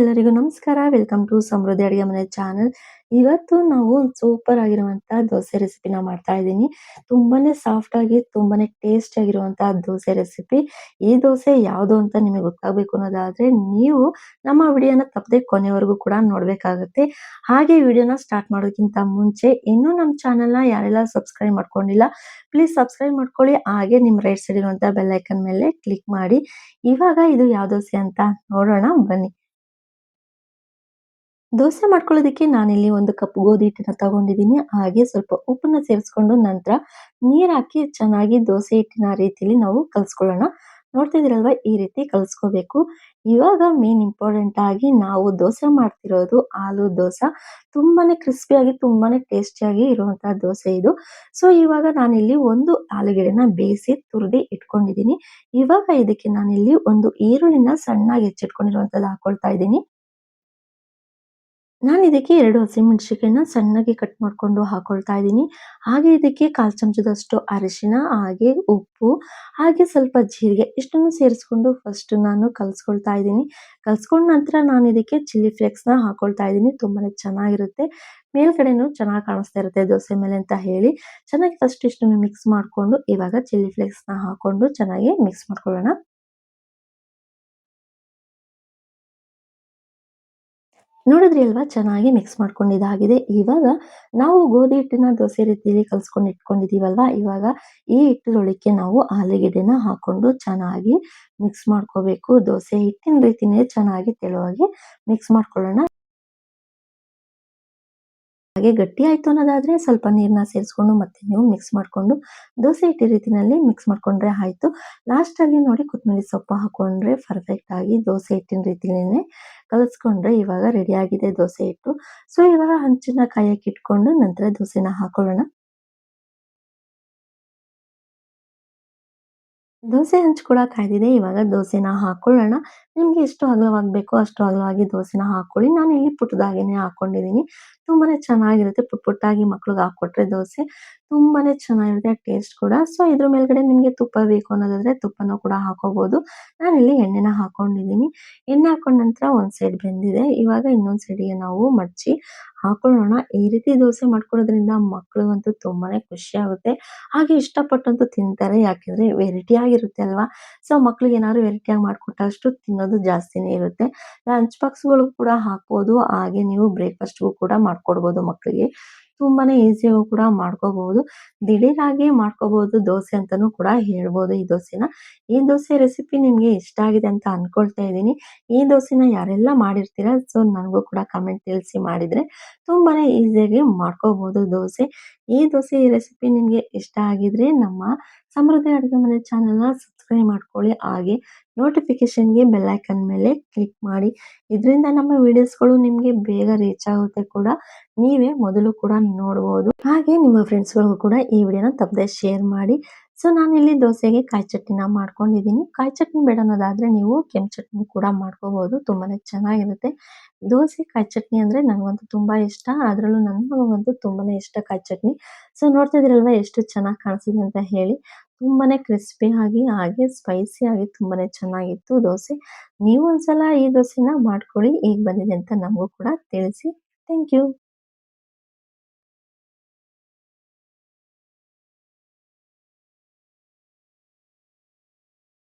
ಎಲ್ಲರಿಗೂ ನಮಸ್ಕಾರ. Welcome to ಸಮೃದ್ಧಿ ಅಡುಗೆ ಮನೆ ಚಾನಲ್. ಇವತ್ತು ನಾವು ಸೂಪರ್ ಆಗಿರುವಂತ ದೋಸೆ ರೆಸಿಪಿನ ಮಾಡ್ತಾ ಇದ್ದೀನಿ. ತುಂಬಾನೇ ಸಾಫ್ಟ್ ಆಗಿ ತುಂಬಾನೇ ಟೇಸ್ಟ್ ಆಗಿರುವಂತಹ ದೋಸೆ ರೆಸಿಪಿ. ಈ ದೋಸೆ ಯಾವುದು ಅಂತ ನಿಮಗೆ ಗೊತ್ತಾಗಬೇಕು ಅನ್ನೋದಾದ್ರೆ ನೀವು ನಮ್ಮ ವಿಡಿಯೋನ ತಪ್ಪದೆ ಕೊನೆವರೆಗೂ ಕೂಡ ನೋಡ್ಬೇಕಾಗುತ್ತೆ. ಹಾಗೆ ವಿಡಿಯೋನ ಸ್ಟಾರ್ಟ್ ಮಾಡೋದಕ್ಕಿಂತ ಮುಂಚೆ ಇನ್ನೂ ನಮ್ಮ ಚಾನಲ್ನ ಯಾರೆಲ್ಲ ಸಬ್ಸ್ಕ್ರೈಬ್ ಮಾಡ್ಕೊಂಡಿಲ್ಲ ಪ್ಲೀಸ್ ಸಬ್ಸ್ಕ್ರೈಬ್ ಮಾಡ್ಕೊಳ್ಳಿ. ಹಾಗೆ ನಿಮ್ಮ ರೈಟ್ ಸೈಡ್ ಇರುವಂತಹ ಬೆಲ್ ಐಕನ್ ಮೇಲೆ ಕ್ಲಿಕ್ ಮಾಡಿ. ಇವಾಗ ಇದು ಯಾವ ದೋಸೆ ಅಂತ ನೋಡೋಣ ಬನ್ನಿ. ದೋಸೆ ಮಾಡ್ಕೊಳ್ಳೋದಕ್ಕೆ ನಾನಿಲ್ಲಿ ಒಂದು ಕಪ್ ಗೋಧಿ ಹಿಟ್ಟನ್ನ ತಗೊಂಡಿದ್ದೀನಿ. ಹಾಗೆ ಸ್ವಲ್ಪ ಉಪ್ಪನ್ನ ಸೇರಿಸ್ಕೊಂಡು ನಂತರ ನೀರ್ ಹಾಕಿ ಚೆನ್ನಾಗಿ ದೋಸೆ ಹಿಟ್ಟಿನ ರೀತಿಯಲ್ಲಿ ನಾವು ಕಲ್ಸ್ಕೊಳ್ಳೋಣ. ನೋಡ್ತಾ ಇದೀರಲ್ವಾ ಈ ರೀತಿ ಕಲ್ಸ್ಕೋಬೇಕು. ಇವಾಗ ಮೇನ್ ಇಂಪಾರ್ಟೆಂಟ್ ಆಗಿ ನಾವು ದೋಸೆ ಮಾಡ್ತಿರೋದು ಆಲೂ ದೋಸೆ. ತುಂಬಾನೇ ಕ್ರಿಸ್ಪಿಯಾಗಿ ತುಂಬಾನೇ ಟೇಸ್ಟಿಯಾಗಿ ಇರುವಂತಹ ದೋಸೆ ಇದು. ಸೊ ಇವಾಗ ನಾನಿಲ್ಲಿ ಒಂದು ಆಲೂಗೆಡ್ಡೆನ ಬೇಯಿಸಿ ತುರಿದು ಇಟ್ಕೊಂಡಿದ್ದೀನಿ. ಇವಾಗ ಇದಕ್ಕೆ ನಾನಿಲ್ಲಿ ಒಂದು ಈರುಳ್ಳಿನ ಸಣ್ಣಾಗಿ ಹೆಚ್ಚಿಟ್ಕೊಂಡಿರುವಂತದ್ದು ಹಾಕೊಳ್ತಾ ಇದ್ದೀನಿ. ನಾನು ಇದಕ್ಕೆ 2 ಹಸಿಮೆಣಸಿನಕಾಯಿನ ಸಣ್ಣಗೆ ಕಟ್ ಮಾಡ್ಕೊಂಡು ಹಾಕೊಳ್ತಾ ಇದ್ದೀನಿ. ಹಾಗೆ ಇದಕ್ಕೆ 1/4 ಚಮಚದಷ್ಟು ಅರಿಶಿನ, ಹಾಗೆ ಉಪ್ಪು, ಹಾಗೆ ಸ್ವಲ್ಪ ಜೀರಿಗೆ ಇಷ್ಟನ್ನು ಸೇರಿಸ್ಕೊಂಡು ಫಸ್ಟ್ ನಾನು ಕಲ್ಸ್ಕೊಳ್ತಾ ಇದ್ದೀನಿ. ಕಲ್ಸ್ಕೊಂಡ ನಂತರ ನಾನು ಇದಕ್ಕೆ ಚಿಲ್ಲಿ ಫ್ಲೇಕ್ಸ್‌ನ ಹಾಕೊಳ್ತಾ ಇದ್ದೀನಿ. ತುಂಬಾನೇ ಚೆನ್ನಾಗಿರುತ್ತೆ. ಮೇಲ್ಗಡೆನೂ ಚೆನ್ನಾಗಿ ಕಾಣಿಸ್ತಾ ಇರುತ್ತೆ ದೋಸೆ ಮೇಲೆ ಅಂತ ಹೇಳಿ ಚೆನ್ನಾಗಿ ಫಸ್ಟ್ ಇಷ್ಟನ್ನು ಮಿಕ್ಸ್ ಮಾಡ್ಕೊಂಡು ಇವಾಗ ಚಿಲ್ಲಿ ಫ್ಲೇಕ್ಸ್‌ನ ಹಾಕೊಂಡು ಚೆನ್ನಾಗಿ ಮಿಕ್ಸ್ ಮಾಡ್ಕೊಳ್ಳೋಣ. ನೋಡಿದ್ರಿ ಅಲ್ವಾ ಚೆನ್ನಾಗಿ ಮಿಕ್ಸ್ ಮಾಡ್ಕೊಂಡಿದ್ದಾಗಿದೆ. ಇವಾಗ ನಾವು ಗೋಧಿ ಹಿಟ್ಟಿನ ದೋಸೆ ರೀತಿಯಲ್ಲಿ ಕಲ್ಸ್ಕೊಂಡು ಇಟ್ಕೊಂಡಿದೀವಲ್ವಾ, ಇವಾಗ ಈ ಹಿಟ್ಟಿನೊಳಕ್ಕೆ ನಾವು ಆಲೂಗೆಡ್ಡೆನ ಹಾಕೊಂಡು ಚೆನ್ನಾಗಿ ಮಿಕ್ಸ್ ಮಾಡ್ಕೋಬೇಕು. ದೋಸೆ ಹಿಟ್ಟಿನ ರೀತಿನೇ ಚೆನ್ನಾಗಿ ತೆಳುವಾಗಿ ಮಿಕ್ಸ್ ಮಾಡ್ಕೊಳ್ಳೋಣ. ಹಾಗೆ ಗಟ್ಟಿ ಆಯ್ತು ಅನ್ನೋದಾದ್ರೆ ಸ್ವಲ್ಪ ನೀರನ್ನ ಸೇರಿಸ್ಕೊಂಡು ಮತ್ತೆ ನೀವು ಮಿಕ್ಸ್ ಮಾಡ್ಕೊಂಡು ದೋಸೆ ಹಿಟ್ಟು ರೀತಿನಲ್ಲಿ ಮಿಕ್ಸ್ ಮಾಡ್ಕೊಂಡ್ರೆ ಆಯ್ತು. ಲಾಸ್ಟ್ ಅಲ್ಲಿ ನೋಡಿ ಕೊತ್ತಂಬರಿ ಸೊಪ್ಪು ಹಾಕೊಂಡ್ರೆ ಪರ್ಫೆಕ್ಟ್ ಆಗಿ ದೋಸೆ ಹಿಟ್ಟಿನ ರೀತಿನೇ ಕಲಿಸ್ಕೊಂಡ್ರೆ ಇವಾಗ ರೆಡಿ ಆಗಿದೆ ದೋಸೆ ಹಿಟ್ಟು. ಸೊ ಇವಾಗ ಹಂಚನ್ನ ಕಾಯಕ್ಕೆ ಇಟ್ಕೊಂಡು ನಂತರ ದೋಸೆನ ಹಾಕೊಳ್ಳೋಣ. ದೋಸೆ ಹಂಚ್ ಕೂಡ ಕಾಯ್ದಿದೆ. ಇವಾಗ ದೋಸೆನ ಹಾಕೊಳ್ಳೋಣ. ನಿಮ್ಗೆ ಎಷ್ಟು ಅಗಲವಾಗಿ ಬೇಕೋ ಅಷ್ಟು ಅಗಲವಾಗಿ ದೋಸೆನ ಹಾಕೊಳ್ಳಿ. ನಾನು ಇಲ್ಲಿ ಪುಟ್ಟದಾಗಿನೇ ಹಾಕೊಂಡಿದ್ದೀನಿ. ತುಂಬಾನೇ ಚೆನ್ನಾಗಿರುತ್ತೆ. ಪುಟ್ಟ ಪುಟ್ಟಾಗಿ ಮಕ್ಳಿಗೆ ಹಾಕೊಟ್ರೆ ದೋಸೆ ತುಂಬಾನೇ ಚೆನ್ನಾಗಿರುತ್ತೆ ಟೇಸ್ಟ್ ಕೂಡ. ಸೊ ಇದ್ರ ಮೇಲ್ಗಡೆ ನಿಮ್ಗೆ ತುಪ್ಪ ಬೇಕು ಅನ್ನೋದಾದ್ರೆ ತುಪ್ಪನೂ ಕೂಡ ಹಾಕೋಬಹುದು. ನಾನಿಲ್ಲಿ ಎಣ್ಣೆನ ಹಾಕೊಂಡಿದ್ದೀನಿ. ಎಣ್ಣೆ ಹಾಕೊಂಡ ನಂತರ ಒಂದ್ ಸೈಡ್ ಬೆಂದಿದೆ. ಇವಾಗ ಇನ್ನೊಂದ್ ಸೈಡ್‌ಗೆ ನಾವು ಮಡ್ಚಿ ಹಾಕೊಳ್ಳೋಣ. ಈ ರೀತಿ ದೋಸೆ ಮಾಡ್ಕೊಳ್ಳೋದ್ರಿಂದ ಮಕ್ಳಿಗಂತೂ ತುಂಬಾನೇ ಖುಷಿ ಆಗುತ್ತೆ. ಹಾಗೆ ಇಷ್ಟಪಟ್ಟಂತೂ ತಿಂತಾರೆ. ಯಾಕೆಂದ್ರೆ ವೆರೈಟಿ ಆಗಿರುತ್ತೆ ಅಲ್ವಾ? ಸೊ ಮಕ್ಳಿಗೆ ಏನಾದ್ರು ವೆರೈಟಿಯಾಗಿ ಮಾಡ್ಕೊಟ್ಟಷ್ಟು ತಿನ್ನೋದು ಜಾಸ್ತಿನೇ ಇರುತ್ತೆ. ಲಂಚ್ ಬಾಕ್ಸ್‌ಗಳು ಕೂಡ ಹಾಕ್ಬೋದು. ಹಾಗೆ ನೀವು ಬ್ರೇಕ್‌ಫಾಸ್ಟ್‌ಗೂ ಕೂಡ ಮಾಡ್ಕೊಡ್ಬೋದು ಮಕ್ಳಿಗೆ. ತುಂಬಾನೇ ಈಸಿಯಾಗೂ ಕೂಡ ಮಾಡ್ಕೋಬಹುದು. ದಿಢೀರಾಗಿ ಮಾಡ್ಕೋಬಹುದು ದೋಸೆ ಅಂತಾನೂ ಕೂಡ ಹೇಳ್ಬೋದು ಈ ದೋಸೆನ. ಈ ದೋಸೆ ರೆಸಿಪಿ ನಿಮ್ಗೆ ಇಷ್ಟ ಆಗಿದೆ ಅಂತ ಅನ್ಕೊಳ್ತಾ ಇದ್ದೀನಿ. ಈ ದೋಸೆನ ಯಾರೆಲ್ಲ ಮಾಡಿರ್ತೀರಾ ಸೊ ನನಗೂ ಕೂಡ ಕಮೆಂಟ್ ತಿಳಿಸಿ ಮಾಡಿದ್ರೆ ತುಂಬಾನೇ ಈಸಿಯಾಗಿ ಮಾಡ್ಕೋಬಹುದು ದೋಸೆ. ಈ ದೋಸೆ ರೆಸಿಪಿ ನಿಮ್ಗೆ ಇಷ್ಟ ಆಗಿದ್ರೆ ನಮ್ಮ ಸಮೃದ್ಧಿ ಅಡುಗೆ ಮನೆ ಚಾನೆಲ್‌ನ ಸಬ್ಸ್ಕ್ರೈಬ್ ಮಾಡ್ಕೊಳ್ಳಿ. ಹಾಗೆ ನೋಟಿಫಿಕೇಷನ್‌ಗೆ ಬೆಲ್ ಐಕಾನ್ ಮೇಲೆ ಕ್ಲಿಕ್ ಮಾಡಿ. ಇದರಿಂದ ನಮ್ಮ ವಿಡಿಯೋಸ್‌ಗಳು ನಿಮ್ಗೆ ಬೇಗ ರೀಚ್ ಆಗುತ್ತೆ ಕೂಡ. ನೀವೇ ಮೊದಲು ಕೂಡ ನೋಡ್ಬೋದು. ಹಾಗೆ ನಿಮ್ಮ ಫ್ರೆಂಡ್ಸ್‌ಗಳಿಗೂ ಕೂಡ ಈ ವಿಡಿಯೋನ ತಪ್ಪದೆ ಶೇರ್ ಮಾಡಿ. ಸೊ ನಾನಿಲ್ಲಿ ದೋಸೆಗೆ ಕಾಯಿ ಚಟ್ನಿನ ಮಾಡ್ಕೊಂಡಿದ್ದೀನಿ. ಕಾಯಿ ಚಟ್ನಿ ಬೇಡ ಅನ್ನೋದಾದ್ರೆ ನೀವು ಕೆಂಪು ಚಟ್ನಿ ಕೂಡ ಮಾಡ್ಕೋಬಹುದು. ತುಂಬಾನೇ ಚೆನ್ನಾಗಿರುತ್ತೆ. ದೋಸೆ ಕಾಯಿ ಚಟ್ನಿ ಅಂದ್ರೆ ನನಗಂತೂ ತುಂಬಾ ಇಷ್ಟ. ಅದ್ರಲ್ಲೂ ನನ್ನ ಮಗನಿಗಂತೂ ತುಂಬಾನೇ ಇಷ್ಟ ಕಾಯಿ ಚಟ್ನಿ. ಸೊ ನೋಡ್ತಾ ಇದೀರಲ್ವಾ ಎಷ್ಟು ಚೆನ್ನಾಗಿ ಕಾಣಿಸ್ತಿದೆ ಅಂತ ಹೇಳಿ. ತುಂಬಾನೇ ಕ್ರಿಸ್ಪಿ ಆಗಿ ಹಾಗೆ ಸ್ಪೈಸಿ ಆಗಿ ತುಂಬಾನೇ ಚೆನ್ನಾಗಿತ್ತು ದೋಸೆ. ನೀವು ಒಂದ್ಸಲ ಈ ದೋಸೆನ ಮಾಡ್ಕೊಳ್ಳಿ. ಹೇಗ್ ಬಂದಿದೆ ಅಂತ ನಮಗೂ ಕೂಡ ತಿಳಿಸಿ. Thank you.